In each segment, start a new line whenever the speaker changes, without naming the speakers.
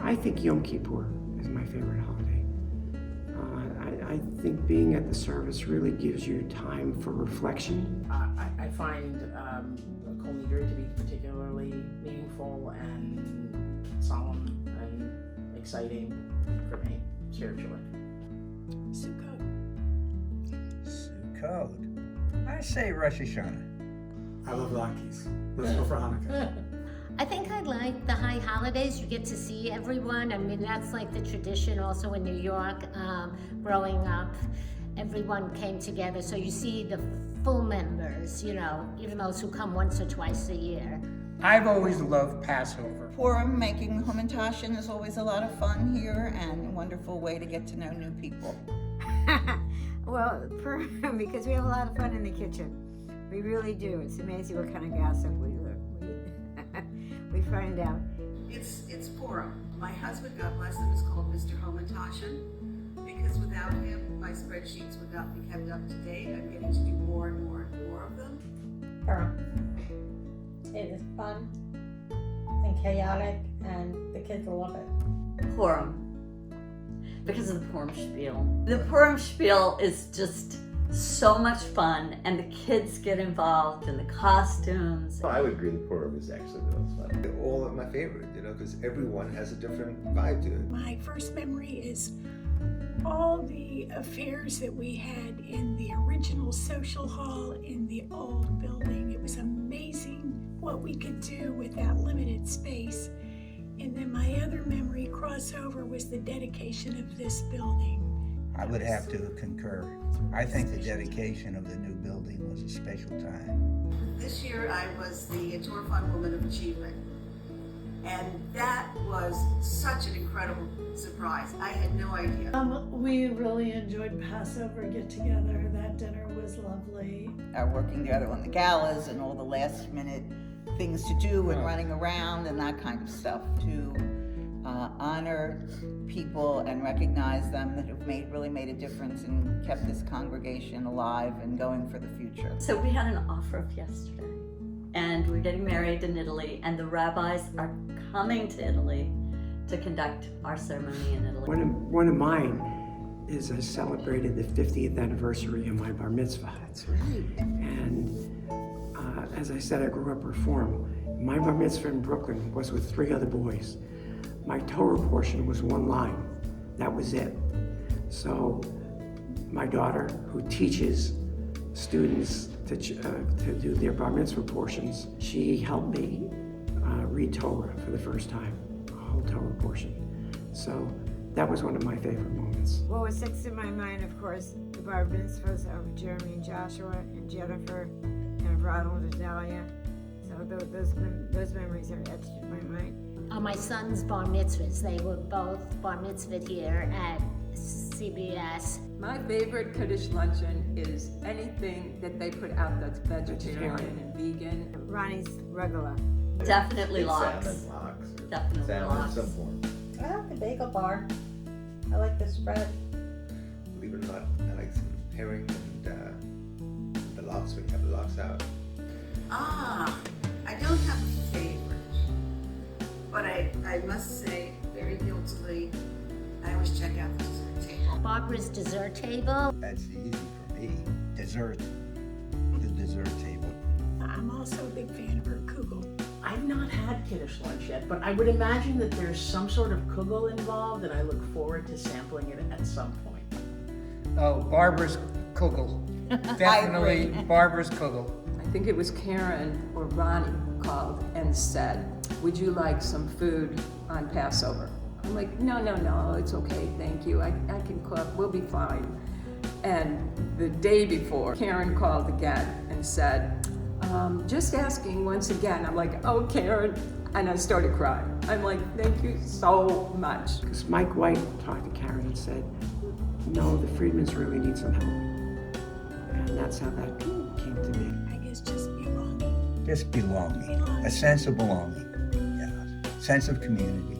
I think Yom Kippur is my favorite holiday. I think being at the service really gives you time for reflection.
I find Kol Nidre to be particularly meaningful and solemn and exciting for me spiritually.
Sukkot.
I say Rosh Hashanah.
I love Latkes. Let's go for Hanukkah.
I think I like the high holidays. You get to see everyone. I mean, that's like the tradition also in New York. Growing up, everyone came together. So you see the full members, you know, even those who come once or twice a year.
I've always loved Passover.
Purim, making Hamantashen is always a lot of fun here and a wonderful way to get to know new people.
Well, because we have a lot of fun in the kitchen. We really do. It's amazing what kind of gossip we find out.
It's Purim. My husband, God bless him, is called Mr. Hamantashen because without him, my spreadsheets would not be kept up to date. I'm getting to do more and more and more of them.
Purim. It is fun and chaotic, and the kids love it.
Purim. Because of the Purim spiel. The Purim spiel is just so much fun, and the kids get involved in the costumes.
I would agree that Purim is actually the most fun. They're all my favorite, you know, because everyone has a different vibe to it.
My first memory is all the affairs that we had in the original social hall in the old building. It was amazing what we could do with that limited space. And then my other memory crossover was the dedication of this building.
I would have to concur. I think the dedication of the new building was a special time.
This year I was the Torah Fund Woman of Achievement. And that was such an incredible surprise. I had no idea.
We really enjoyed Passover get-together. That dinner was lovely.
Working together on the galas and all the last minute things to do and running around and that kind of stuff to honor people and recognize them that have really made a difference and kept this congregation alive and going for the future.
So we had an offer yesterday, and we're getting married in Italy, and the rabbis are coming to Italy to conduct our ceremony in Italy.
One of mine is I celebrated the 50th anniversary of my bar mitzvah.
That's right.
And as I said, I grew up Reform. My bar mitzvah in Brooklyn was with 3 other boys. My Torah portion was 1 line. That was it. So my daughter, who teaches students to do their bar mitzvah portions, she helped me read Torah for the first time, a whole Torah portion. So that was one of my favorite moments.
What was sticks in my mind, of course, the bar mitzvahs of Jeremy and Joshua and Jennifer and Ronald and Dahlia. So those memories are etched in my mind.
My son's bar mitzvahs, they were both bar mitzvahed here at CBS.
My favorite Kiddush luncheon is anything that they put out that's vegetarian and vegan.
Ronnie's regular.
Definitely lox. Definitely
salmon
lox.
in some form.
I like the bagel bar. I like the spread.
Believe it or not, I like some herring and the lox when you have the lox out.
I don't have a favorite, but I must say, very guiltily, I always check out the dessert table.
Barbara's dessert table.
That's easy for me. Dessert. The dessert table.
I'm also a big fan of her kugel.
I've not had Kiddush lunch yet, but I would imagine that there's some sort of kugel involved, and I look forward to sampling it at some point.
Oh, Barbara's Kugel. Definitely Barbara's Kugel.
I think it was Karen or Ronnie called and said, would you like some food on Passover? I'm like, no, it's okay, thank you. I can cook, we'll be fine. And the day before, Karen called again and said, just asking once again. I'm like, oh, Karen. And I started crying. I'm like, thank you so much.
Because Mike White talked to Karen and said, no, the Friedmans really need some help. And that's how that came to me.
I guess just belonging.
Just belonging. A sense of belonging. Yeah. Sense of community.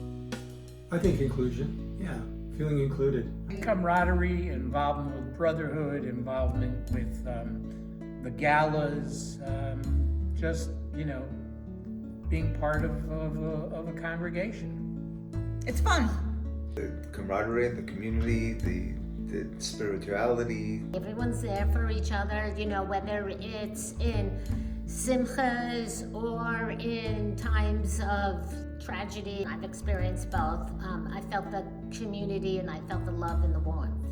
I think inclusion, yeah. Feeling included.
Camaraderie, involvement with brotherhood, involvement with the galas, just, you know, being part of a congregation.
it's fun.
The camaraderie, the community, the spirituality.
Everyone's there for each other, you know, whether it's in simchas or in times of tragedy. I've experienced both. I felt the community and I felt the love and the warmth.